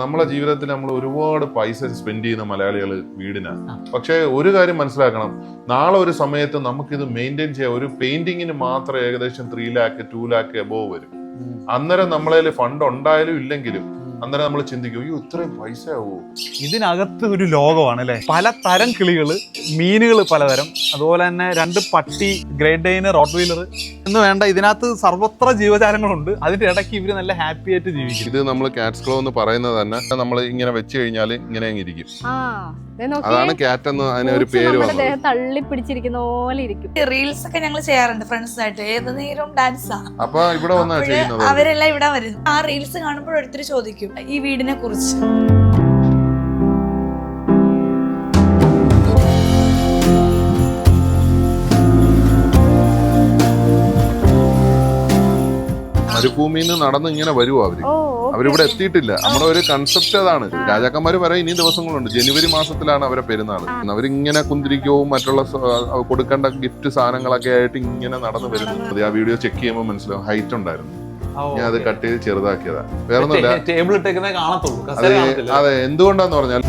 നമ്മളെ ജീവിതത്തിൽ നമ്മൾ ഒരുപാട് പൈസ സ്പെൻഡ് ചെയ്യുന്ന മലയാളികൾ വീടിനാണ്. പക്ഷെ ഒരു കാര്യം മനസ്സിലാക്കണം, നാളെ ഒരു സമയത്ത് നമുക്കിത് മെയിൻറ്റെയിൻ ചെയ്യാം. ഒരു പെയിന്റിങ്ങിന് മാത്രം ഏകദേശം 3 lakh 2 lakh എബോവ് വരും. അന്നേരം നമ്മളതിൽ ഫണ്ട് ഉണ്ടായാലും ഇല്ലെങ്കിലും അന്നേരം നമ്മൾ ചിന്തിക്കും, അയ്യോ ഇത്രയും പൈസ ആവോ. ഇതിനകത്ത് ഒരു ലോകമാണ് അല്ലെ. പല തരം കിളികള്, മീനുകൾ പലതരം, അതുപോലെ തന്നെ 2 പട്ടി, ഗ്രേറ്റ് ഡെയിൻ, റോട്ട് വീലർ എന്ന് വേണ്ട ഇതിനകത്ത് സർവത്ര ജീവജാലങ്ങളുണ്ട്. അതിന്റെ ഇടയ്ക്ക് ഇവര് നല്ല ഹാപ്പി ആയിട്ട് ജീവിക്കും. ഇത് നമ്മൾ കാറ്റ്സ് ക്ലോ എന്ന് പറയുന്നത് തന്നെ നമ്മൾ ഇങ്ങനെ വെച്ച് കഴിഞ്ഞാൽ ഇങ്ങനെ ഇരിക്കും. അതാണ് കാറ്റ് എന്ന് അതിന് ഒരു പേര് വന്നത്. തള്ളി പിടിച്ചിരിക്കുന്ന പോലെ ഇരിക്കും. റീൽസ് ഒക്കെ ഞങ്ങൾ ചെയ്യാറുണ്ട് ഫ്രണ്ട്സ് ആയിട്ട്. ഏത് നേരവും ഡാൻസാ. അപ്പൊ ഇവിടെ വന്നാ ചെയ്യുന്നത്. അവരെല്ലാം ഇവിടെ വരും. ആ റീൽസ് കാണുമ്പോൾ ഒരിത്തിരി ചോദിക്കും ഈ വീടിനെ കുറിച്ച്. മരുഭൂമിയിൽ നിന്ന് നടന്ന് ഇങ്ങനെ വരുവോ അവരിവിടെ എത്തിയിട്ടില്ല. നമ്മുടെ ഒരു കൺസെപ്റ്റ് അതാണ്. രാജാക്കന്മാര് പറയാൻ ഇനി ദിവസങ്ങളുണ്ട്. ജനുവരി മാസത്തിലാണ് അവരെ പെരുന്നാൾ. അവരിങ്ങനെ കുന്തിരിക്കവും മറ്റുള്ള കൊടുക്കേണ്ട ഗിഫ്റ്റ് സാധനങ്ങളൊക്കെ ആയിട്ട് ഇങ്ങനെ നടന്നു വരുന്നത്. ആ വീഡിയോ ചെക്ക് ചെയ്യുമ്പോൾ മനസ്സിലാവും ഹൈറ്റ് ഉണ്ടായിരുന്നു. ഞാൻ അത് കട്ട് ചെയ്ത് ചെറുതാക്കിയതാ. വേറൊന്നുമില്ല. ടേബിൾ ഇട്ടേക്കുന്നേ കാണത്തുള്ളൂ. അതെ, എന്തുകൊണ്ടാന്ന് പറഞ്ഞാൽ